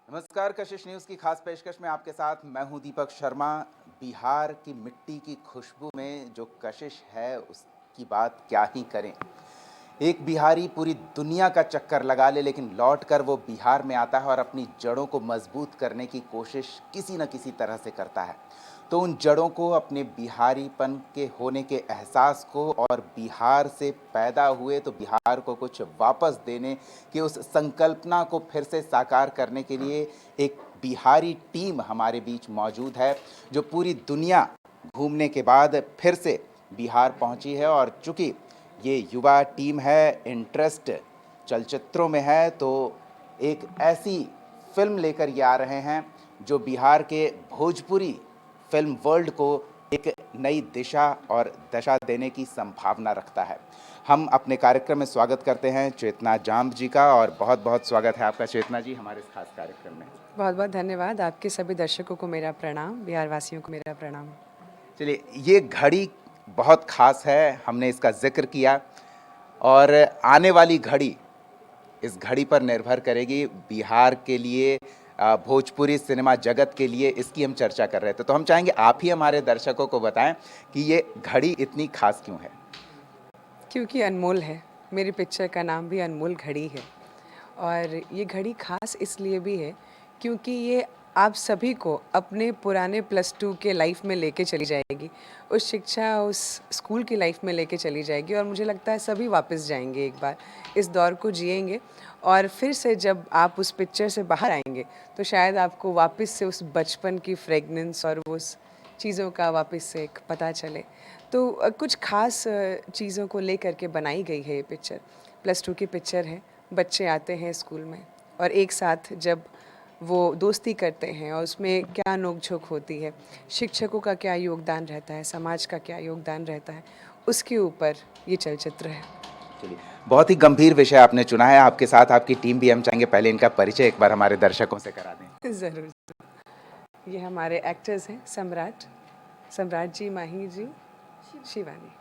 नमस्कार, कशिश न्यूज़ की खास पेशकश में आपके साथ मैं हूं दीपक शर्मा। बिहार की मिट्टी की खुशबू में जो कशिश है उसकी बात क्या ही करें। एक बिहारी पूरी दुनिया का चक्कर लगा ले लेकिन लौट कर वो बिहार में आता है और अपनी जड़ों को मजबूत करने की कोशिश किसी न किसी तरह से करता है। तो उन जड़ों को, अपने बिहारीपन के होने के एहसास को और बिहार से पैदा हुए तो बिहार को कुछ वापस देने की उस संकल्पना को फिर से साकार करने के लिए एक बिहारी टीम हमारे बीच मौजूद है, जो पूरी दुनिया घूमने के बाद फिर से बिहार पहुंची है। और चूंकि ये युवा टीम है, इंटरेस्ट चलचित्रों में है, तो एक ऐसी फिल्म लेकर ये आ रहे हैं जो बिहार के भोजपुरी फिल्म वर्ल्ड को एक नई दिशा और दशा देने की संभावना रखता है। हम अपने कार्यक्रम में स्वागत करते हैं चेतना जाम्ब जी का, और बहुत बहुत स्वागत है आपका चेतना जी हमारे इस खास कार्यक्रम में। बहुत बहुत धन्यवाद। आपके सभी दर्शकों को मेरा प्रणाम, बिहार वासियों को मेरा प्रणाम। चलिए, ये घड़ी बहुत खास है, हमने इसका जिक्र किया, और आने वाली घड़ी, इस घड़ी पर निर्भर करेगी बिहार के लिए, भोजपुरी सिनेमा जगत के लिए इसकी हम चर्चा कर रहे थे। तो हम चाहेंगे आप ही हमारे दर्शकों को बताएं कि ये घड़ी इतनी खास क्यों है। क्योंकि अनमोल है। मेरी पिक्चर का नाम भी अनमोल घड़ी है। और ये घड़ी खास इसलिए भी है क्योंकि ये आप सभी को अपने पुराने +2 के लाइफ में लेके चली जाएगी। उस शिक्षा, उस स्कूल की लाइफ में लेके चली जाएगी, और मुझे लगता है सभी वापस जाएंगे, एक बार इस दौर को जिएंगे। और फिर से जब आप उस पिक्चर से बाहर आएंगे तो शायद आपको वापस से उस बचपन की फ्रेगनेंस और उस चीज़ों का वापस से एक पता चले। तो कुछ खास चीज़ों को लेकर के बनाई गई है ये पिक्चर। +2 की पिक्चर है। बच्चे आते हैं स्कूल में और एक साथ जब वो दोस्ती करते हैं और उसमें क्या नोक-झोंक होती है, शिक्षकों का क्या योगदान रहता है, समाज का क्या योगदान रहता है, उसके ऊपर ये चलचित्र है। चलिए, बहुत ही गंभीर विषय आपने चुना है, आपके साथ आपकी टीम भी। हम चाहेंगे पहले इनका परिचय एक बार हमारे दर्शकों से करा दें। ज़रूर। ये हमारे एक्टर्स हैं सम्राट, सम्राट जी, माही जी, शिवानी।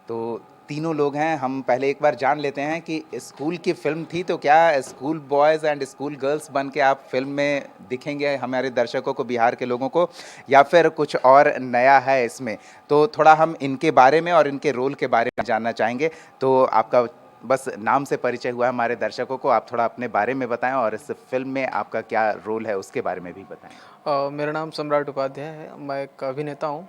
तो तीनों लोग हैं। हम पहले एक बार जान लेते हैं कि स्कूल की फिल्म थी, तो क्या school boys and school girls बन के आप फिल्म में दिखेंगे हमारे दर्शकों को, बिहार के लोगों को, या फिर कुछ और नया है इसमें? तो थोड़ा हम इनके बारे में और इनके रोल के बारे में जानना चाहेंगे। तो आपका बस नाम से परिचय हुआ है हमारे दर्शकों को, आप थोड़ा अपने बारे में बताएं और इस फिल्म में आपका क्या रोल है उसके बारे में भी बताएं। मेरा नाम सम्राट उपाध्याय है। मैं एक अभिनेता हूँ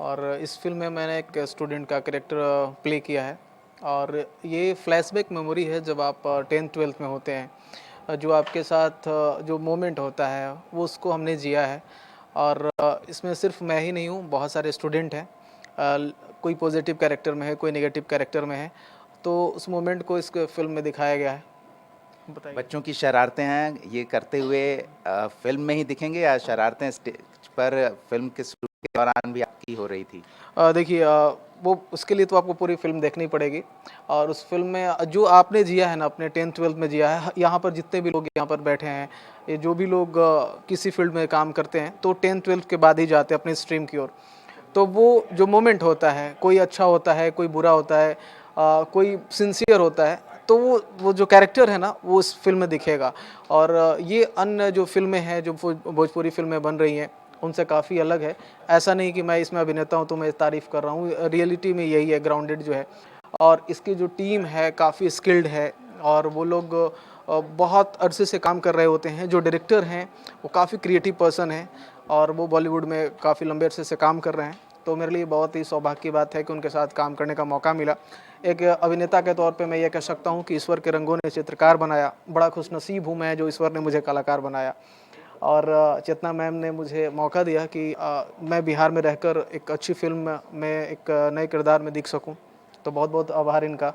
और इस फिल्म में मैंने एक स्टूडेंट का कैरेक्टर प्ले किया है। और ये फ्लैशबैक मेमोरी है जब आप 10th-12th में होते हैं। जो आपके साथ जो मोमेंट होता है वो उसको हमने जिया है। और इसमें सिर्फ मैं ही नहीं हूँ, बहुत सारे स्टूडेंट हैं। कोई पॉजिटिव कैरेक्टर में है, कोई नेगेटिव कैरेक्टर में है। तो उस मोमेंट को इस फिल्म में दिखाया गया है। बताइए। बच्चों की शरारतें हैं, ये करते हुए फिल्म में ही दिखेंगे या शरारतें स्टेज पर फिल्म के शूट के दौरान भी आपकी हो रही थी? देखिए, वो उसके लिए तो आपको पूरी फ़िल्म देखनी पड़ेगी। और उस फ़िल्म में जो आपने जिया है ना, अपने 10th-12th में जिया है, यहाँ पर जितने भी लोग यहाँ पर बैठे हैं, ये जो भी लोग किसी फ़ील्ड में काम करते हैं, तो 10th-12th के बाद ही जाते हैं अपनी स्ट्रीम की ओर। तो वो जो मोमेंट होता है, कोई अच्छा होता है, कोई बुरा होता है, कोई सिंसियर होता है, तो वो जो कैरेक्टर है ना, वो इस फ़िल्म में दिखेगा। और ये अन्य जो फ़िल्में हैं, जो भोजपुरी फ़िल्में बन रही हैं, उनसे काफ़ी अलग है। ऐसा नहीं कि मैं इसमें अभिनेता हूँ तो मैं तारीफ़ कर रहा हूँ, रियलिटी में यही है, ग्राउंडेड जो है। और इसकी जो टीम है काफ़ी स्किल्ड है, और वो लोग बहुत अरसे से काम कर रहे होते हैं। जो डायरेक्टर हैं वो काफ़ी क्रिएटिव पर्सन हैं, और वो बॉलीवुड में काफ़ी लंबे अरसे से काम कर रहे हैं। तो मेरे लिए बहुत ही सौभाग्य की बात है कि उनके साथ काम करने का मौका मिला। एक अभिनेता के तौर पे मैं ये कह सकता हूँ कि ईश्वर के रंगों ने चित्रकार बनाया। बड़ा खुशनसीब हूँ मैं जो ईश्वर ने मुझे कलाकार बनाया। और चेतना मैम ने मुझे मौका दिया कि मैं बिहार में रहकर एक अच्छी फ़िल्म में एक नए किरदार में दिख सकूं। तो बहुत-बहुत आभार इनका।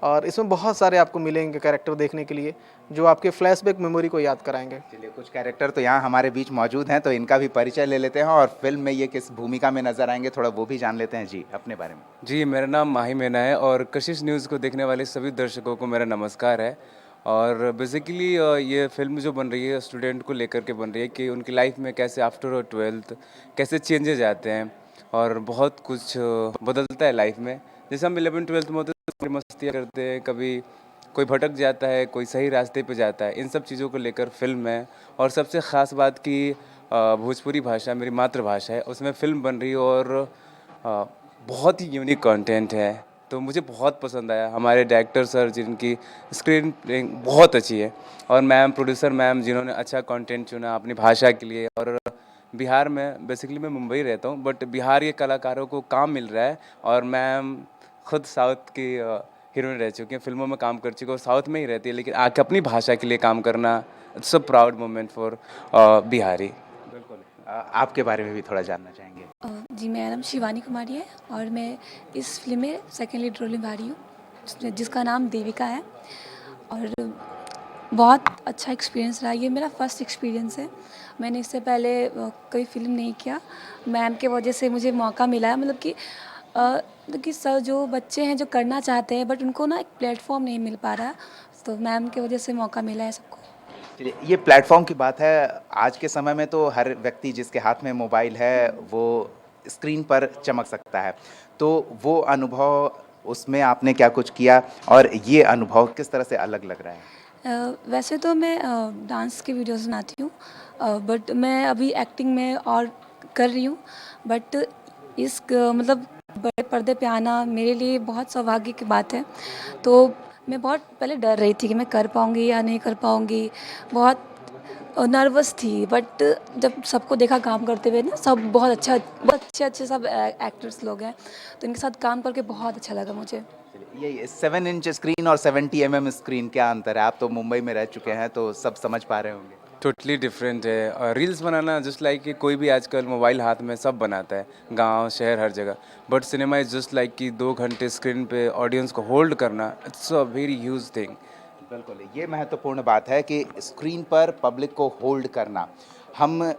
और इसमें बहुत सारे आपको मिलेंगे कैरेक्टर देखने के लिए, जो आपके फ्लैशबैक मेमोरी को याद कराएँगे। चलिए, कुछ कैरेक्टर तो यहाँ हमारे बीच मौजूद हैं, तो इनका भी परिचय ले लेते हैं और फिल्म में ये किस भूमिका में नजर आएंगे थोड़ा वो भी जान लेते हैं। जी, अपने बारे में। जी, मेरा नाम माही मीना है और कशिश न्यूज़ को देखने वाले सभी दर्शकों को मेरा नमस्कार है। और बेसिकली ये फ़िल्म जो बन रही है स्टूडेंट को लेकर के बन रही है कि उनकी लाइफ में कैसे आफ्टर 12th कैसे चेंजेज आते हैं और बहुत कुछ बदलता है लाइफ में। जैसे हम 11th-12th में होते हैं तो मस्तियाँ करते हैं, कभी कोई भटक जाता है, कोई सही रास्ते पे जाता है, इन सब चीज़ों को लेकर फिल्म है। और सबसे ख़ास बात कि भोजपुरी भाषा मेरी मातृभाषा है, उसमें फ़िल्म बन रही है और अ, बहुत ही यूनिक कंटेंट है, तो मुझे बहुत पसंद आया। हमारे डायरेक्टर सर जिनकी स्क्रीन प्लेइंग बहुत अच्छी है, और मैम प्रोड्यूसर मैम जिन्होंने अच्छा कंटेंट चुना अपनी भाषा के लिए। और बिहार में बेसिकली मैं मुंबई रहता हूँ, बट बिहार के कलाकारों को काम मिल रहा है, और मैम खुद साउथ की हीरोइन रह चुकी हैं, फिल्मों में काम कर चुकी है, और साउथ में ही रहती है, लेकिन आके अपनी भाषा के लिए काम करना, it's a proud moment for Bihari. बिल्कुल। आपके बारे में भी थोड़ा जानना चाहेंगे। जी, मेरा नाम शिवानी कुमारी है और मैं इस फ़िल्म में सेकंड लीड रोल निभा रही हूँ, जिसका नाम देविका है। और बहुत अच्छा एक्सपीरियंस रहा, ये मेरा फर्स्ट एक्सपीरियंस है। मैंने इससे पहले कोई फ़िल्म नहीं किया। मैम के वजह से मुझे मौका मिला है, मतलब कि सर जो बच्चे हैं जो करना चाहते हैं बट उनको ना एक प्लेटफॉर्म नहीं मिल पा रहा है, तो मैम के वजह से मौका मिला है सबको। चलिए, ये प्लेटफॉर्म की बात है। आज के समय में तो हर व्यक्ति जिसके हाथ में मोबाइल है वो स्क्रीन पर चमक सकता है, तो वो अनुभव, उसमें आपने क्या कुछ किया और ये अनुभव किस तरह से अलग लग रहा है? वैसे तो मैं डांस की वीडियोस बनाती हूँ, बट मैं अभी एक्टिंग में और कर रही हूँ। बट मतलब बड़े पर्दे पे आना मेरे लिए बहुत सौभाग्य की बात है। तो मैं बहुत पहले डर रही थी कि मैं कर पाऊँगी या नहीं कर पाऊँगी, बहुत नर्वस थी। बट जब सबको देखा काम करते हुए ना, सब बहुत अच्छे सब एक्टर्स लोग हैं, तो इनके साथ काम करके बहुत अच्छा लगा मुझे। चलिए, ये 7 इंच स्क्रीन और 70 स्क्रीन, क्या अंतर है? आप तो मुंबई में रह चुके हैं तो सब समझ पा रहे होंगे। टोटली डिफरेंट है। और रील्स बनाना जस्ट लाइक कि कोई भी आजकल मोबाइल हाथ में सब बनाता है, गांव शहर हर जगह, but cinema is just like कि 2 घंटे स्क्रीन पे ऑडियंस को होल्ड करना, it's a very huge thing. बिल्कुल, ये महत्वपूर्ण बात है कि स्क्रीन पर पब्लिक को होल्ड करना। हम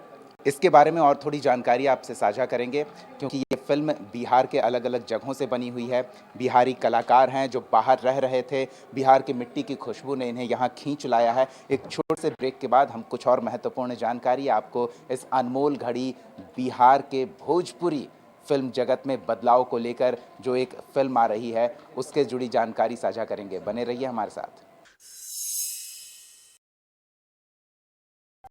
इसके बारे में और थोड़ी जानकारी आपसे साझा करेंगे, क्योंकि ये फ़िल्म बिहार के अलग-अलग जगहों से बनी हुई है। बिहारी कलाकार हैं जो बाहर रह रहे थे, बिहार की मिट्टी की खुशबू ने इन्हें यहाँ खींच लाया है। एक छोटे से ब्रेक के बाद हम कुछ और महत्वपूर्ण जानकारी आपको इस अनमोल घड़ी बिहार के भोजपुरी फ़िल्म जगत में बदलाव को लेकर जो एक फ़िल्म आ रही है, उसके जुड़ी जानकारी साझा करेंगे। बने रहिए हमारे साथ।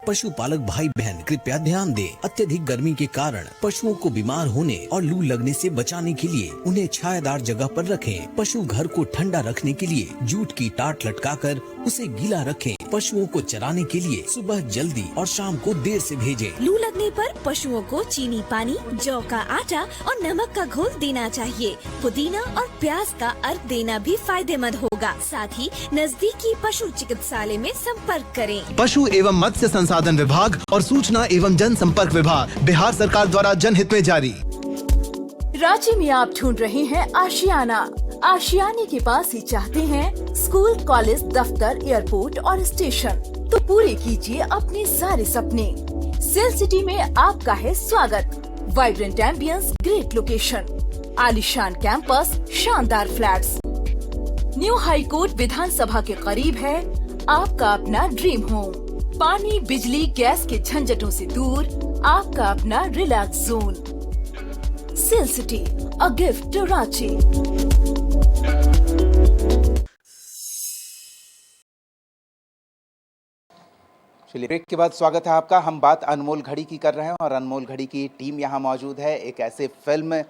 पशुपालक भाई बहन कृपया ध्यान दें, अत्यधिक गर्मी के कारण पशुओं को बीमार होने और लू लगने से बचाने के लिए उन्हें छायादार जगह पर रखें। पशु घर को ठंडा रखने के लिए जूट की टाट लटकाकर उसे गीला रखें। पशुओं को चराने के लिए सुबह जल्दी और शाम को देर से भेजें। लू लगने पर पशुओं को चीनी पानी, जौ का आटा और नमक का घोल देना चाहिए। पुदीना और प्याज का अर्क देना भी फायदेमंद होगा। साथ ही नजदीकी पशु चिकित्सालय में संपर्क करें। पशु एवं मत्स्य संसाधन विभाग और सूचना एवं जनसंपर्क विभाग, बिहार सरकार द्वारा जनहित में जारी। रांची में आप ढूंढ रहे हैं आशियाना। आशियाने के पास ही चाहते हैं स्कूल, कॉलेज, दफ्तर, एयरपोर्ट और स्टेशन, तो पूरे कीजिए अपने सारे सपने। सेल सिटी में आपका है स्वागत। वाइब्रेंट एम्बियंस, ग्रेट लोकेशन, आलीशान कैंपस, शानदार फ्लैट्स, न्यू हाई कोर्ट विधानसभा के करीब है आपका अपना ड्रीम होम। पानी, बिजली, गैस के झंझटों से दूर आपका अपना relax zone. Cell city, a gift to Ranchi. चलिए, ब्रेक के बाद स्वागत है आपका। हम बात अनमोल घड़ी की कर रहे हैं और अनमोल घड़ी की टीम यहाँ मौजूद है। एक ऐसे फिल्म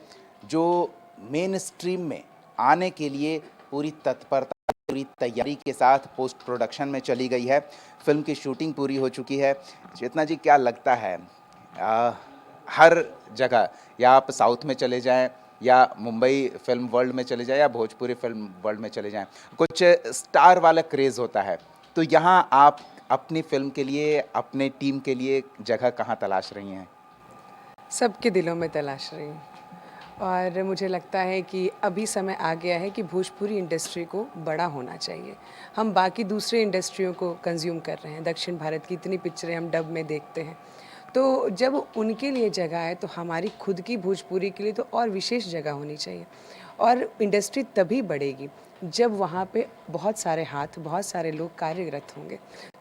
जो मेन स्ट्रीम में आने के लिए पूरी तत्परता, पूरी तैयारी के साथ पोस्ट प्रोडक्शन में चली गई है। फिल्म की शूटिंग पूरी हो चुकी है। चेतना जी, क्या लगता है, हर जगह, या आप साउथ में चले जाएं या मुंबई फिल्म वर्ल्ड में चले जाएं या भोजपुरी फिल्म वर्ल्ड में चले जाएं, कुछ स्टार वाला क्रेज़ होता है, तो यहाँ आप अपनी फिल्म के लिए, अपने टीम के लिए जगह कहाँ तलाश रही हैं? सबके दिलों में तलाश रही हूँ। और मुझे लगता है कि अभी समय आ गया है कि भोजपुरी इंडस्ट्री को बड़ा होना चाहिए। हम बाकी दूसरे इंडस्ट्रियों को कंज्यूम कर रहे हैं। दक्षिण भारत की इतनी पिक्चरें हम डब में देखते हैं, तो जब उनके लिए जगह है तो हमारी खुद की भोजपुरी के लिए तो और विशेष जगह होनी चाहिए। और इंडस्ट्री तभी बढ़ेगी जब वहाँ पे बहुत सारे हाथ, बहुत सारे लोग कार्यरत होंगे।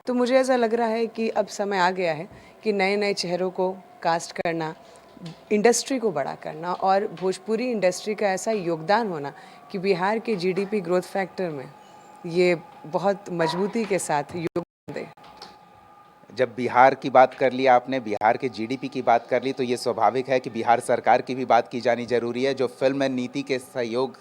तो मुझे ऐसा लग रहा है कि अब समय आ गया है कि नए नए चेहरों को कास्ट करना, इंडस्ट्री को बड़ा करना और भोजपुरी इंडस्ट्री का ऐसा योगदान होना कि बिहार के जीडीपी ग्रोथ फैक्टर में ये बहुत मजबूती के साथ योगदान दे। जब बिहार की बात कर ली आपने, बिहार के जीडीपी की बात कर ली, तो ये स्वाभाविक है कि बिहार सरकार की भी बात की जानी ज़रूरी है, जो फिल्म नीति के सहयोग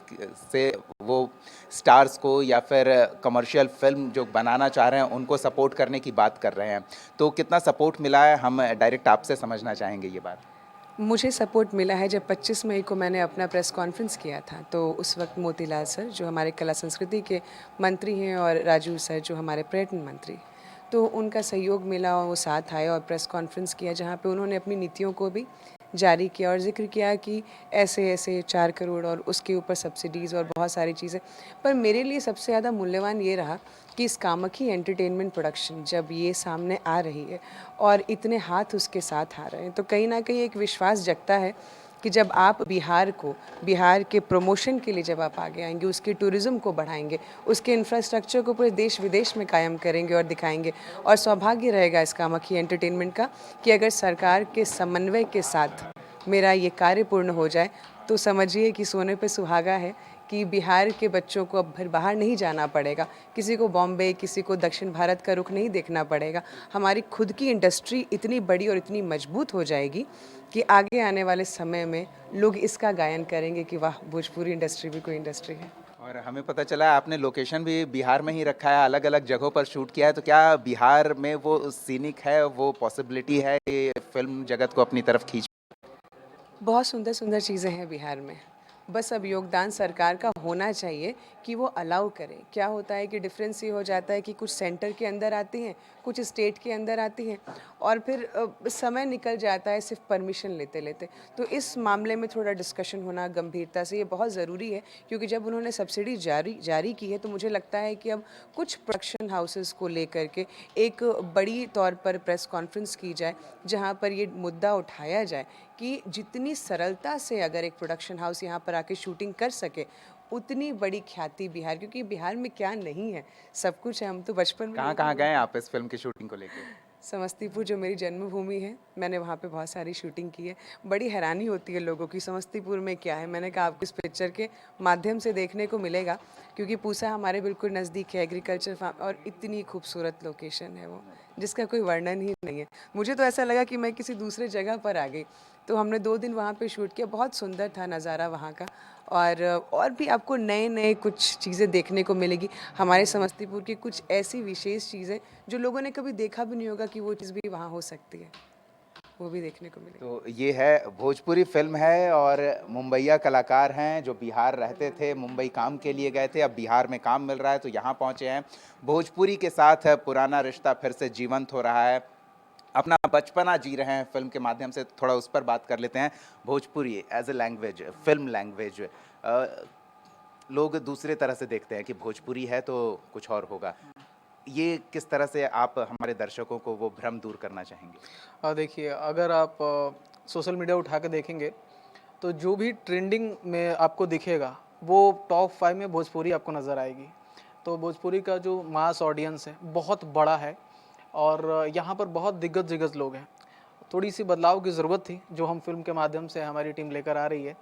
से वो स्टार्स को या फिर कमर्शियल फिल्म जो बनाना चाह रहे हैं उनको सपोर्ट करने की बात कर रहे हैं। तो कितना सपोर्ट मिला है, हम डायरेक्ट आपसे समझना चाहेंगे ये बात। मुझे सपोर्ट मिला है जब 25 मई को मैंने अपना प्रेस कॉन्फ्रेंस किया था, तो उस वक्त मोतीलाल सर जो हमारे कला संस्कृति के मंत्री हैं और राजू सर जो हमारे पर्यटन मंत्री, तो उनका सहयोग मिला और वो साथ आए और प्रेस कॉन्फ्रेंस किया जहाँ पे उन्होंने अपनी नीतियों को भी जारी किया और ज़िक्र किया कि ऐसे ऐसे 4 करोड़ और उसके ऊपर सब्सिडीज़ और बहुत सारी चीज़ें। पर मेरे लिए सबसे ज़्यादा मूल्यवान ये रहा कि इस कामाख्या एंटरटेनमेंट प्रोडक्शन जब ये सामने आ रही है और इतने हाथ उसके साथ आ रहे हैं, तो कहीं ना कहीं एक विश्वास जगता है कि जब आप बिहार के प्रमोशन के लिए जब आप आगे आएंगे, उसके टूरिज़्म को बढ़ाएंगे, उसके इंफ्रास्ट्रक्चर को पूरे देश विदेश में कायम करेंगे और दिखाएंगे, और सौभाग्य रहेगा इस कामाख्या एंटरटेनमेंट का कि अगर सरकार के समन्वय के साथ मेरा ये कार्य पूर्ण हो जाए, तो समझिए कि सोने पे सुहागा है कि बिहार के बच्चों को अब फिर बाहर नहीं जाना पड़ेगा, किसी को बॉम्बे, किसी को दक्षिण भारत का रुख नहीं देखना पड़ेगा। हमारी खुद की इंडस्ट्री इतनी बड़ी और इतनी मजबूत हो जाएगी कि आगे आने वाले समय में लोग इसका गायन करेंगे कि वाह, भोजपुरी इंडस्ट्री भी कोई इंडस्ट्री है। और हमें पता चला है आपने लोकेशन भी बिहार में ही रखा है, अलग अलग जगहों पर शूट किया है, तो क्या बिहार में वो सीनिक है, वो पॉसिबिलिटी है कि फिल्म जगत को अपनी तरफ खींच? बहुत सुंदर सुंदर चीज़ें हैं बिहार में, बस अब योगदान सरकार का होना चाहिए कि वो अलाउ करें। क्या होता है कि डिफरेंस ये हो जाता है कि कुछ सेंटर के अंदर आती हैं, कुछ स्टेट के अंदर आती हैं, और फिर समय निकल जाता है सिर्फ परमिशन लेते लेते। तो इस मामले में थोड़ा डिस्कशन होना गंभीरता से ये बहुत ज़रूरी है, क्योंकि जब उन्होंने सब्सिडी जारी की है तो मुझे लगता है कि अब कुछ प्रोडक्शन हाउसेस को लेकर के एक बड़ी तौर पर प्रेस कॉन्फ्रेंस की जाए, जहाँ पर ये मुद्दा उठाया जाए कि जितनी सरलता से अगर एक प्रोडक्शन हाउस यहाँ पर आके शूटिंग कर सके, उतनी बड़ी ख्याति बिहार, क्योंकि बिहार में क्या नहीं है, सब कुछ है। हम तो बचपन में कहाँ कहाँ गए आप इस फिल्म की शूटिंग को लेकर? समस्तीपुर जो मेरी जन्मभूमि है, मैंने वहाँ पे बहुत सारी शूटिंग की है। बड़ी हैरानी होती है लोगों की, समस्तीपुर में क्या है। मैंने कहा आपको इस पिक्चर के माध्यम से देखने को मिलेगा, क्योंकि पूसा हमारे बिल्कुल नज़दीक है, एग्रीकल्चर फार्म, और इतनी खूबसूरत लोकेशन है वो, जिसका कोई वर्णन ही नहीं है। मुझे तो ऐसा लगा कि मैं किसी दूसरे जगह पर आ गई। तो हमने 2 दिन वहाँ पे शूट किया, बहुत सुंदर था नज़ारा वहाँ का, और भी आपको नए नए कुछ चीज़ें देखने को मिलेगी। हमारे समस्तीपुर की कुछ ऐसी विशेष चीज़ें जो लोगों ने कभी देखा भी नहीं होगा कि वो चीज़ भी वहाँ हो सकती है, वो भी देखने को मिलेगी। तो ये है, भोजपुरी फिल्म है और मुंबईया कलाकार हैं जो बिहार रहते थे, मुंबई काम के लिए गए थे, अब बिहार में काम मिल रहा है तो यहाँ पहुँचे हैं। भोजपुरी के साथ पुराना रिश्ता फिर से जीवंत हो रहा है, अपना बचपना जी रहे हैं फिल्म के माध्यम से। थोड़ा उस पर बात कर लेते हैं। Bhojpuri as a language, film language, लोग दूसरे तरह से देखते हैं कि भोजपुरी है तो कुछ और होगा। ये किस तरह से आप हमारे दर्शकों को वो भ्रम दूर करना चाहेंगे? देखिए, अगर आप सोशल मीडिया उठा के देखेंगे तो जो भी ट्रेंडिंग में आपको दिखेगा वो टॉप 5 में भोजपुरी आपको नज़र आएगी। तो भोजपुरी का जो मास ऑडियंस है बहुत बड़ा है और यहाँ पर बहुत दिग्गज लोग हैं। थोड़ी सी बदलाव की ज़रूरत थी जो हम फिल्म के माध्यम से हमारी टीम लेकर आ रही है,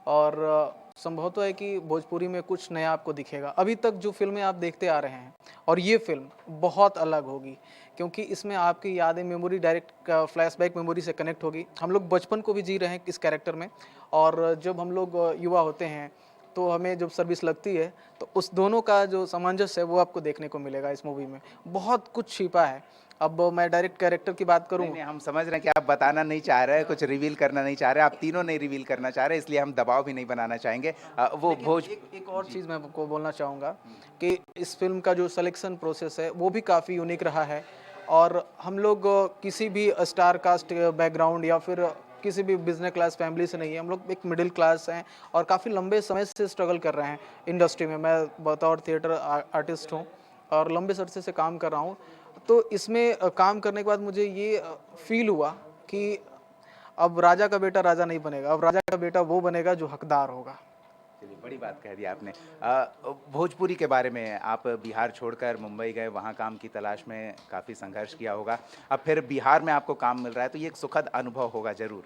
और संभवतः है कि भोजपुरी में कुछ नया आपको दिखेगा। अभी तक जो फिल्में आप देखते आ रहे हैं, और ये फिल्म बहुत अलग होगी, क्योंकि इसमें आपकी यादें, मेमोरी डायरेक्ट फ्लैशबैक मेमोरी से कनेक्ट होगी। हम लोग बचपन को भी जी रहे हैं इस कैरेक्टर में, और जब हम लोग युवा होते हैं तो हमें जब सर्विस लगती है तो उस दोनों का जो सामंजस्य है वो आपको देखने को मिलेगा इस मूवी में। बहुत कुछ छिपा है। अब मैं डायरेक्ट कैरेक्टर की बात करूं, नहीं, हम समझ रहे हैं कि आप बताना नहीं चाह रहे हैं, कुछ रिवील करना नहीं चाह रहे, आप तीनों नहीं रिवील करना चाह रहे, इसलिए हम दबाव भी नहीं बनाना चाहेंगे। वो एक और चीज़ मैं आपको बोलना चाहूँगा कि इस फिल्म का जो सिलेक्शन प्रोसेस है वो भी काफ़ी यूनिक रहा है, और हम लोग किसी भी स्टार कास्ट बैकग्राउंड या फिर किसी भी बिजनेस क्लास फैमिली से नहीं है। हम लोग एक मिडिल क्लास हैं और काफ़ी लंबे समय से स्ट्रगल कर रहे हैं इंडस्ट्री में। मैं बतौर थिएटर आर्टिस्ट हूँ और लंबे अरसे से काम कर रहा हूँ। तो इसमें काम करने के बाद मुझे ये फील हुआ कि अब राजा का बेटा राजा नहीं बनेगा, अब राजा का बेटा वो बनेगा जो हकदार होगा। चलिए, बड़ी बात कह दी आपने। भोजपुरी के बारे में, आप बिहार छोड़कर मुंबई गए, वहाँ काम की तलाश में काफ़ी संघर्ष किया होगा, अब फिर बिहार में आपको काम मिल रहा है तो ये एक सुखद अनुभव होगा ज़रूर।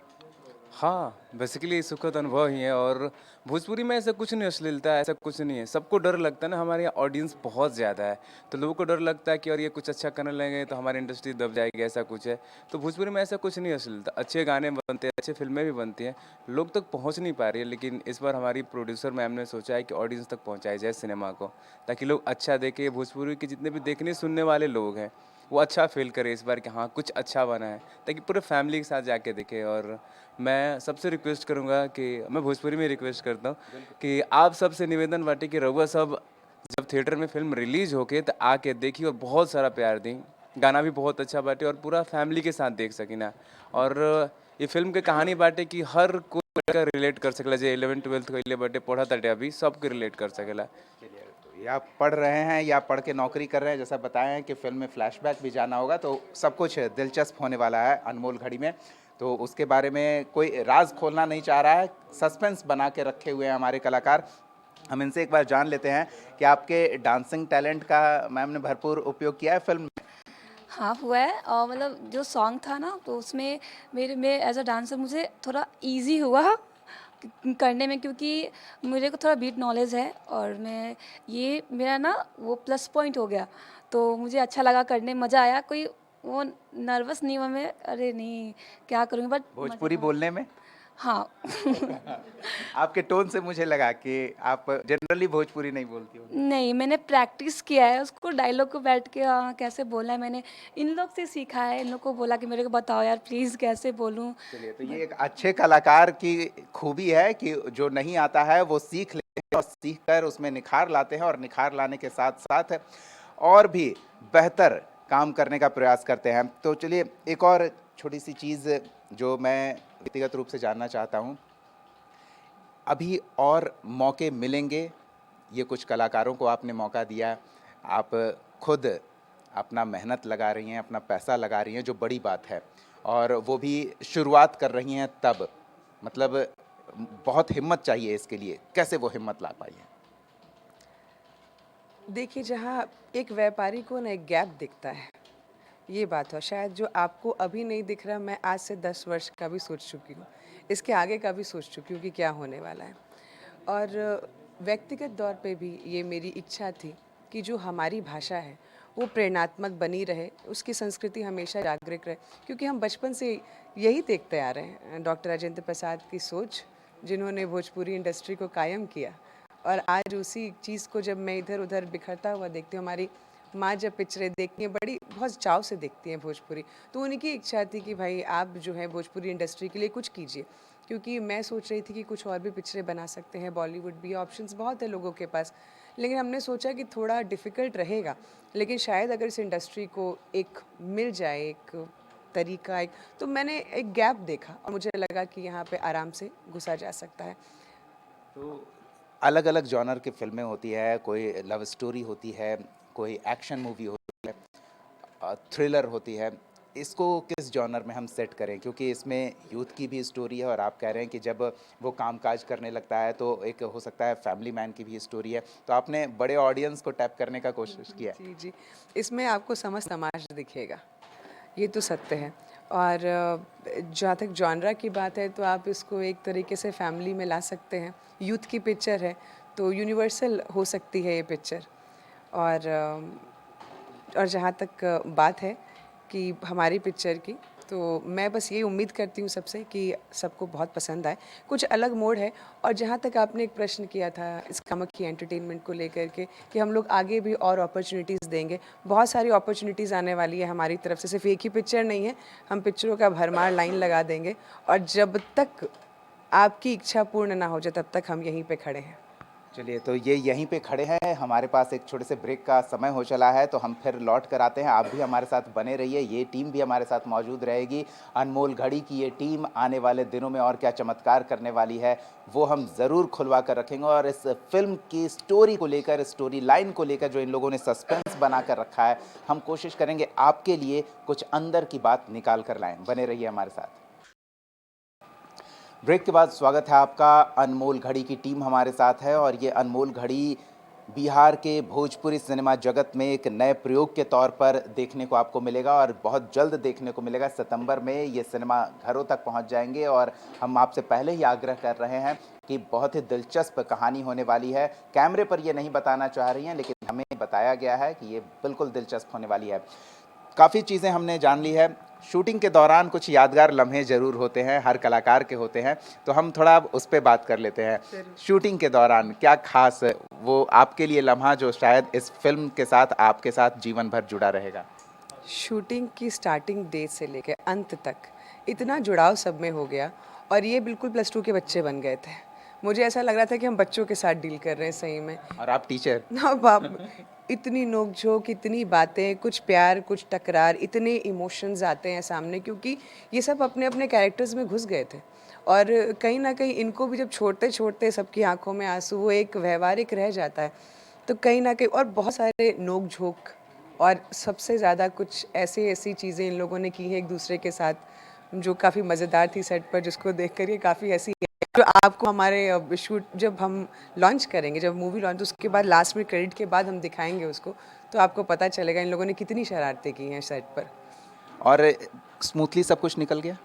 हाँ, बेसिकली सुखद अनुभव ही है। और भोजपुरी में ऐसा कुछ नहीं, अश्लीलता ऐसा कुछ नहीं है। सबको डर लगता है ना, हमारे यहाँ ऑडियंस बहुत ज़्यादा है, तो लोगों को डर लगता है कि और ये कुछ अच्छा करने लगेंगे तो हमारी इंडस्ट्री दब जाएगी, ऐसा कुछ है। तो भोजपुरी में ऐसा कुछ नहीं है अश्लीलता। अच्छे गाने बनते हैं, अच्छे फिल्में भी बनती हैं, लोग तक पहुँच नहीं पा रही है। लेकिन इस बार हमारी प्रोड्यूसर मैम ने सोचा है कि ऑडियंस तक पहुँचाया जाए सिनेमा को, ताकि लोग अच्छा देखें। भोजपुरी के जितने भी देखने सुनने वाले लोग हैं, वो अच्छा फ़ील करें इस बार कि हाँ, कुछ अच्छा बना है, ताकि पूरे फैमिली के साथ जाके देखें। और मैं सबसे रिक्वेस्ट करूँगा कि मैं भोजपुरी में रिक्वेस्ट करता हूँ कि आप सबसे निवेदन बाटे कि रउआ सब जब थिएटर में फिल्म रिलीज होके तो आके देखिए और बहुत सारा प्यार दी। गाना भी बहुत अच्छा बाटे और पूरा फैमिली के साथ देख सकी ना। और ये फिल्म के कहानी बाटे कि हर कोई लड़का रिलेट कर सकेला, जो 11th-12th कइले बाटे, पढ़त बाटे अभी, सबके रिलेट कर सकेला। चलिए, तो या पढ़ रहे हैं या पढ़ के नौकरी कर रहे हैं, जैसा बताया है कि फिल्म में फ्लैशबैक भी जाना होगा, तो सब कुछ दिलचस्प होने वाला है अनमोल घड़ी में। तो उसके बारे में कोई राज खोलना नहीं चाह रहा है, सस्पेंस बना के रखे हुए हैं हमारे कलाकार। हम इनसे एक बार जान लेते हैं कि आपके डांसिंग टैलेंट का मैम ने भरपूर उपयोग किया है फिल्म में। हाँ हुआ है, और मतलब जो सॉन्ग था ना, तो उसमें मेरे में एज अ डांसर मुझे थोड़ा इजी हुआ करने में, क्योंकि मुझे को थोड़ा बीट नॉलेज है, और मैं ये मेरा ना वो प्लस पॉइंट हो गया, तो मुझे अच्छा लगा करने, मज़ा आया। कोई वो नर्वस नहीं हुआ मैं, अरे नहीं क्या करूँगी, बट भोजपुरी बोलने में हाँ आपके टोन से मुझे लगा कि आप जनरली भोजपुरी नहीं बोलती हो। नहीं, मैंने प्रैक्टिस किया है उसको, डायलॉग को बैठ के कैसे बोलना है, मैंने इन लोग से सीखा है। इन लोग को बोला कि मेरे को बताओ यार प्लीज़ कैसे बोलूँ। चलिए, तो ये एक अच्छे कलाकार की खूबी है कि जो नहीं आता है वो सीख लेते हैं और सीख कर उसमें निखार लाते हैं, और निखार लाने के साथ साथ और भी बेहतर काम करने का प्रयास करते हैं। तो चलिए, एक और छोटी सी चीज़ जो मैं व्यक्तिगत रूप से जानना चाहता हूँ, अभी और मौके मिलेंगे? ये कुछ कलाकारों को आपने मौका दिया, आप खुद अपना मेहनत लगा रही हैं, अपना पैसा लगा रही हैं, जो बड़ी बात है, और वो भी शुरुआत कर रही हैं तब, मतलब बहुत हिम्मत चाहिए इसके लिए। कैसे वो हिम्मत ला पाई हैं? देखिए, जहाँ एक व्यापारी को ना एक गैप दिखता है, ये बात है शायद जो आपको अभी नहीं दिख रहा, मैं आज से 10 वर्ष का भी सोच चुकी हूँ, इसके आगे का भी सोच चुकी हूँ कि क्या होने वाला है। और व्यक्तिगत तौर पे भी ये मेरी इच्छा थी कि जो हमारी भाषा है वो प्रेरणात्मक बनी रहे, उसकी संस्कृति हमेशा जागृत रहे, क्योंकि हम बचपन से यही देखते आ रहे हैं। डॉक्टर राजेंद्र प्रसाद की सोच, जिन्होंने भोजपुरी इंडस्ट्री को कायम किया, और आज उसी चीज़ को जब मैं इधर उधर बिखरता हुआ देखती हूँ, हमारी माँ जब पिक्चरें देखती हैं बड़ी बहुत चाव से देखती हैं भोजपुरी, तो उनकी इच्छा थी कि भाई आप जो है भोजपुरी इंडस्ट्री के लिए कुछ कीजिए, क्योंकि मैं सोच रही थी कि कुछ और भी पिक्चरें बना सकते हैं, बॉलीवुड भी, ऑप्शंस बहुत है लोगों के पास, लेकिन हमने सोचा कि थोड़ा डिफ़िकल्ट रहेगा, लेकिन शायद अगर इस इंडस्ट्री को एक मिल जाए एक तरीका, एक, तो मैंने एक गैप देखा और मुझे लगा कि यहाँ पे आराम से घुसा जा सकता है। तो अलग अलग जॉनर की फिल्में होती है, कोई लव स्टोरी होती है, कोई एक्शन मूवी होती है, थ्रिलर होती है। इसको किस जॉनर में हम सेट करें, क्योंकि इसमें यूथ की भी स्टोरी है, और आप कह रहे हैं कि जब वो कामकाज करने लगता है तो एक हो सकता है फैमिली मैन की भी स्टोरी है, तो आपने बड़े ऑडियंस को टैप करने का कोशिश किया है। जी जी, इसमें आपको समझ समाज दिखेगा, ये तो सत्य है। और जहाँ तक जॉनरा की बात है, तो आप इसको एक तरीके से फैमिली में ला सकते हैं, यूथ की पिक्चर है तो यूनिवर्सल हो सकती है ये पिक्चर। और जहाँ तक बात है कि हमारी पिक्चर की, तो मैं बस ये उम्मीद करती हूँ सबसे कि सबको बहुत पसंद आए, कुछ अलग मोड है। और जहाँ तक आपने एक प्रश्न किया था इस कामाख्या एंटरटेनमेंट को लेकर के कि हम लोग आगे भी और अपॉर्चुनिटीज़ देंगे, बहुत सारी अपॉर्चुनिटीज़ आने वाली है हमारी तरफ से, सिर्फ एक ही पिक्चर नहीं है, हम पिक्चरों का भरमार लाइन लगा देंगे, और जब तक आपकी इच्छा पूर्ण ना हो जाए तब तक हम यहीं पे खड़े हैं। चलिए, तो ये यहीं पे खड़े हैं, हमारे पास एक छोटे से ब्रेक का समय हो चला है, तो हम फिर लौट कर आते हैं। आप भी हमारे साथ बने रहिए, ये टीम भी हमारे साथ मौजूद रहेगी। अनमोल घड़ी की ये टीम आने वाले दिनों में और क्या चमत्कार करने वाली है वो हम ज़रूर खुलवा कर रखेंगे, और इस फिल्म की स्टोरी को लेकर, स्टोरी लाइन को लेकर जो इन लोगों ने सस्पेंस बना कर रखा है, हम कोशिश करेंगे आपके लिए कुछ अंदर की बात निकाल कर लाएँ। बने रहिए हमारे साथ। ब्रेक के बाद स्वागत है आपका। अनमोल घड़ी की टीम हमारे साथ है, और ये अनमोल घड़ी बिहार के भोजपुरी सिनेमा जगत में एक नए प्रयोग के तौर पर देखने को आपको मिलेगा और बहुत जल्द देखने को मिलेगा। सितंबर में ये सिनेमा घरों तक पहुंच जाएंगे और हम आपसे पहले ही आग्रह कर रहे हैं कि बहुत ही दिलचस्प कहानी होने वाली है। कैमरे पर ये नहीं बताना चाह रही हैं, लेकिन हमें बताया गया है कि ये बिल्कुल दिलचस्प होने वाली है। काफ़ी चीज़ें हमने जान ली है। शूटिंग के दौरान कुछ यादगार लम्हे ज़रूर होते हैं, हर कलाकार के होते हैं, तो हम थोड़ा अब उस पर बात कर लेते हैं। शूटिंग के दौरान क्या खास वो आपके लिए लम्हा जो शायद इस फिल्म के साथ आपके साथ जीवन भर जुड़ा रहेगा? शूटिंग की स्टार्टिंग डे से लेकर अंत तक इतना जुड़ाव सब में हो गया और ये बिल्कुल +2 के बच्चे बन गए थे। मुझे ऐसा लग रहा था कि हम बच्चों के साथ डील कर रहे हैं सही में। और आप टीचर? ना बाप, इतनी नोक-झोंक, इतनी बातें, कुछ प्यार, कुछ टकरार, इतने इमोशंस आते हैं सामने क्योंकि ये सब अपने-अपने कैरेक्टर्स में घुस गए थे। और कहीं न कहीं इनको भी जब छोड़ते-छोड़ते सबकी आँखों में आँसू, वो एक व्यावहारिक रह जाता है। तो कहीं न कहीं और बहुत सारे नोक-झोंक और सबसे ज़्यादा कुछ ऐसी चीज़ें इन लोगों ने की हैं एक-दूसरे के साथ, जो काफ़ी मज़ेदार थी सेट पर, जिसको देखकर ये काफ़ी ऐसी जो आपको हमारे शूट जब हम लॉन्च करेंगे, जब मूवी लॉन्च, उसके बाद लास्ट में क्रेडिट के बाद हम दिखाएंगे उसको, तो आपको पता चलेगा इन लोगों ने कितनी शरारतें की हैं सेट पर। और स्मूथली सब कुछ निकल गया?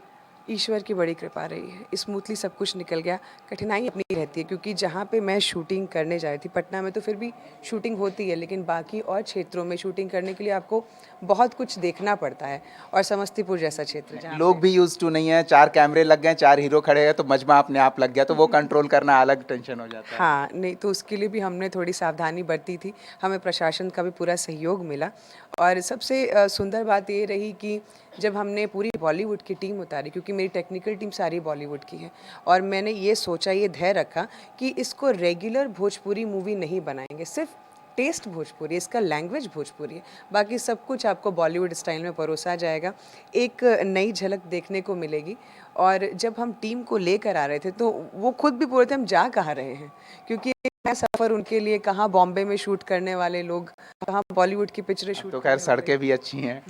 ईश्वर की बड़ी कृपा रही है, स्मूथली सब कुछ निकल गया। कठिनाई अपनी रहती है क्योंकि जहाँ पे मैं शूटिंग करने जा रही थी, पटना में तो फिर भी शूटिंग होती है, लेकिन बाकी और क्षेत्रों में शूटिंग करने के लिए आपको बहुत कुछ देखना पड़ता है। और समस्तीपुर जैसा क्षेत्र जहाँ लोग भी यूज टू नहीं है, 4 कैमरे लग गए, 4 हीरो खड़े हैं, तो मजमा अपने आप लग गया, तो वो कंट्रोल करना अलग टेंशन हो जाता है। हाँ, नहीं तो उसके लिए भी हमने थोड़ी सावधानी बरती थी। हमें प्रशासन का भी पूरा सहयोग मिला और सबसे सुंदर बात ये रही कि जब हमने पूरी बॉलीवुड की टीम उतारी, क्योंकि मेरी टेक्निकल टीम सारी बॉलीवुड की है, और मैंने ये सोचा, ये धैर्य रखा कि इसको रेगुलर भोजपुरी मूवी नहीं बनाएंगे, सिर्फ टेस्ट भोजपुरी, इसका लैंग्वेज भोजपुरी है, बाकी सब कुछ आपको बॉलीवुड स्टाइल में परोसा जाएगा। एक नई झलक देखने को मिलेगी। और जब हम टीम को लेकर आ रहे थे तो वो खुद भी बोल रहे थे हम जा कहाँ रहे हैं, क्योंकि नया सफ़र उनके लिए, कहाँ बॉम्बे में शूट करने वाले लोग, कहाँ बॉलीवुड की पिक्चरें शूट। तो खैर सड़कें भी अच्छी हैं।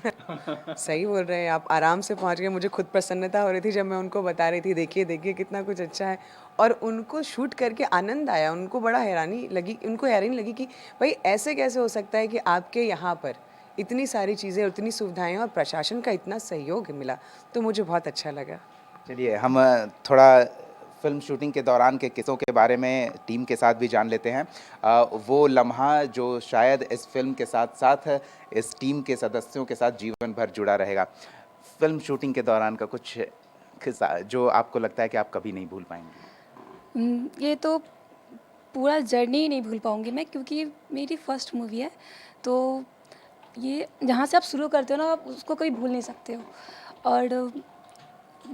सही बोल रहे हैं आप, आराम से पहुंच गए। मुझे खुद प्रसन्नता हो रही थी जब मैं उनको बता रही थी, देखिए देखिए कितना कुछ अच्छा है, और उनको शूट करके आनंद आया। उनको बड़ा हैरानी लगी कि भाई ऐसे कैसे हो सकता है कि आपके यहाँ पर इतनी सारी चीज़ें, इतनी सुविधाएं और प्रशासन का इतना सहयोग मिला, तो मुझे बहुत अच्छा लगा। चलिए हम थोड़ा फिल्म शूटिंग के दौरान के किस्सों के बारे में टीम के साथ भी जान लेते हैं। वो लम्हा जो शायद इस फिल्म के साथ साथ इस टीम के सदस्यों के साथ जीवन भर जुड़ा रहेगा। फिल्म शूटिंग के दौरान का कुछ किस्सा जो आपको लगता है कि आप कभी नहीं भूल पाएंगे? ये तो पूरा जर्नी ही नहीं भूल पाऊँगी मैं, क्योंकि ये मेरी फर्स्ट मूवी है। तो ये जहाँ से आप शुरू करते हो ना, आप उसको कभी भूल नहीं सकते हो। और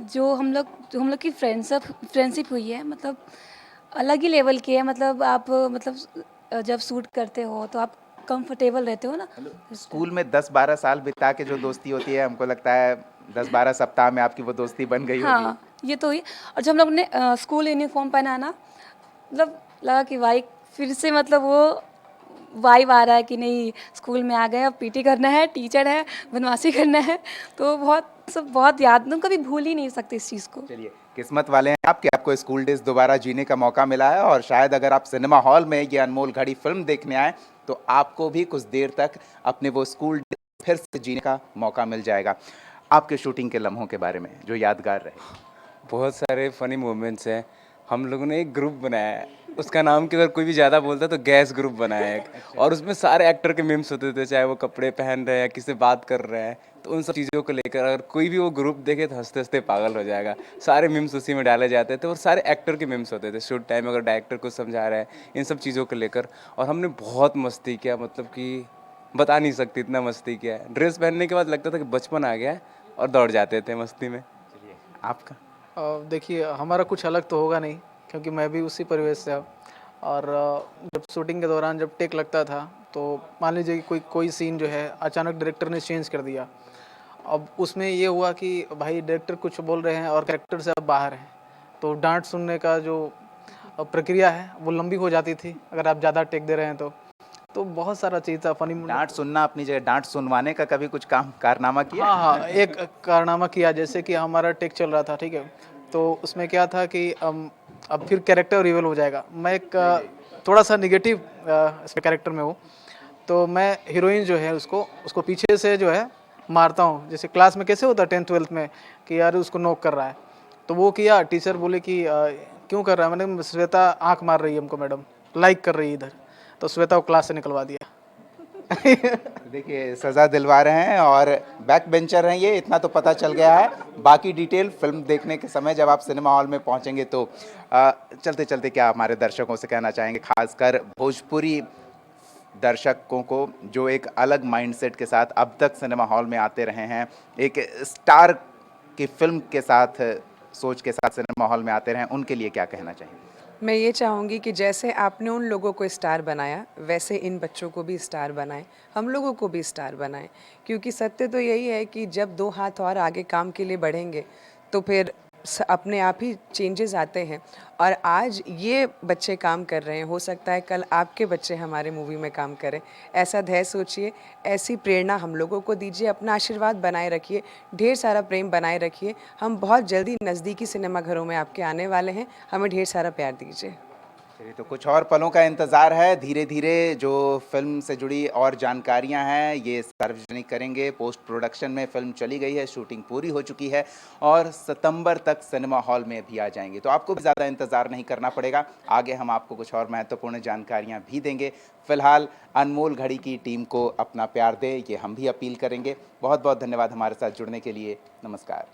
जो हम लोग की फ्रेंडशिप हुई है, मतलब अलग ही लेवल की है। मतलब आप जब शूट करते हो तो आप कंफर्टेबल रहते हो ना। स्कूल में 10-12 साल बिता के जो दोस्ती होती है, हमको लगता है 10-12 सप्ताह में आपकी वो दोस्ती बन गई होगी। हाँ, ये तो ही। और जब हम लोग ने स्कूल यूनिफॉर्म पहना ना, मतलब लगा कि भाई फिर से मतलब वो वाइब आ रहा है कि नहीं, स्कूल में आ गए, अब पीटी करना है, टीचर है, बदमाशी करना है। तो बहुत याद, तुम कभी भूल ही नहीं सकते इस चीज़ को। चलिए, किस्मत वाले हैं आप कि आपको स्कूल डेज दोबारा जीने का मौका मिला है, और शायद अगर आप सिनेमा हॉल में ये अनमोल घड़ी फिल्म देखने आए तो आपको भी कुछ देर तक अपने वो स्कूल डेज फिर से जीने का मौका मिल जाएगा। आपके शूटिंग के लम्हों के बारे में जो यादगार रहे? बहुत सारे फनी मोमेंट्स हैं। हम लोगों ने एक ग्रुप बनाया है, उसका नाम कि अगर कोई भी ज़्यादा बोलता है तो गैस ग्रुप बनाया है एक। और उसमें सारे एक्टर के मीम्स होते थे, चाहे वो कपड़े पहन रहे हैं, किसी से बात कर रहे हैं, तो उन सब चीज़ों को लेकर अगर कोई भी वो ग्रुप देखे तो हंसते हंसते पागल हो जाएगा। सारे मीम्स उसी में डाले जाते थे और सारे एक्टर के मीम्स होते थे। शूट टाइम अगर डायरेक्टर को समझा रहा है, इन सब चीज़ों को लेकर। और हमने बहुत मस्ती किया, मतलब कि बता नहीं सकती इतना मस्ती किया है। ड्रेस पहनने के बाद लगता था कि बचपन आ गया है और दौड़ जाते थे मस्ती में। चलिए, आपका? देखिए, हमारा कुछ अलग तो होगा नहीं, क्योंकि मैं भी उसी परिवेश से हूँ। और जब शूटिंग के दौरान जब टेक लगता था, तो मान लीजिए कि कोई सीन जो है अचानक डायरेक्टर ने चेंज कर दिया। अब उसमें ये हुआ कि भाई डायरेक्टर कुछ बोल रहे हैं और कैरेक्टर से अब बाहर हैं, तो डांट सुनने का जो प्रक्रिया है वो लंबी हो जाती थी अगर आप ज़्यादा टेक दे रहे हैं तो बहुत सारा चीज़ था फनी। डांट सुनना अपनी जगह, डांट सुनवाने का कभी कुछ कारनामा किया? हाँ, एक कारनामा किया। जैसे कि हमारा टेक चल रहा था, ठीक है, तो उसमें क्या था कि अब फिर कैरेक्टर रिवील हो जाएगा। मैं एक थोड़ा सा निगेटिव इसमें कैरेक्टर में हूँ। तो मैं हीरोइन जो है उसको पीछे से जो है मारता हूँ। जैसे क्लास में कैसे होता है 10th-12th में कि यार उसको नोक कर रहा है, तो वो किया, टीचर बोले कि क्यों कर रहा है? मैंने श्वेता आंख मार रही है हमको मैडम, लाइक कर रही है इधर, तो श्वेता को क्लास से निकलवा दिया। देखिए सज़ा दिलवा रहे हैं और बैक बेंचर हैं ये, इतना तो पता चल गया है। बाकी डिटेल फिल्म देखने के समय जब आप सिनेमा हॉल में पहुंचेंगे तो चलते चलते क्या हमारे दर्शकों से कहना चाहेंगे, खासकर भोजपुरी दर्शकों को जो एक अलग माइंडसेट के साथ अब तक सिनेमा हॉल में आते रहे हैं, एक स्टार की फिल्म के साथ सोच के साथ सिनेमा हॉल में आते रहे हैं, उनके लिए क्या कहना चाहिए? मैं ये चाहूँगी कि जैसे आपने उन लोगों को स्टार बनाया वैसे इन बच्चों को भी स्टार बनाएं, हम लोगों को भी स्टार बनाएं, क्योंकि सत्य तो यही है कि जब 2 हाथ और आगे काम के लिए बढ़ेंगे तो फिर अपने आप ही चेंजेस आते हैं। और आज ये बच्चे काम कर रहे हैं, हो सकता है कल आपके बच्चे हमारे मूवी में काम करें। ऐसा धैर्य सोचिए, ऐसी प्रेरणा हम लोगों को दीजिए, अपना आशीर्वाद बनाए रखिए, ढेर सारा प्रेम बनाए रखिए। हम बहुत जल्दी नज़दीकी सिनेमा घरों में आपके आने वाले हैं, हमें ढेर सारा प्यार दीजिए। चलिए, तो कुछ और पलों का इंतज़ार है। धीरे धीरे जो फिल्म से जुड़ी और जानकारियां हैं ये सार्वजनिक करेंगे। पोस्ट प्रोडक्शन में फिल्म चली गई है, शूटिंग पूरी हो चुकी है और सितंबर तक सिनेमा हॉल में भी आ जाएंगे, तो आपको भी ज़्यादा इंतज़ार नहीं करना पड़ेगा। आगे हम आपको कुछ और महत्वपूर्ण जानकारियां भी देंगे। फिलहाल अनमोल घड़ी की टीम को अपना प्यार दें, ये हम भी अपील करेंगे। बहुत बहुत धन्यवाद हमारे साथ जुड़ने के लिए। नमस्कार।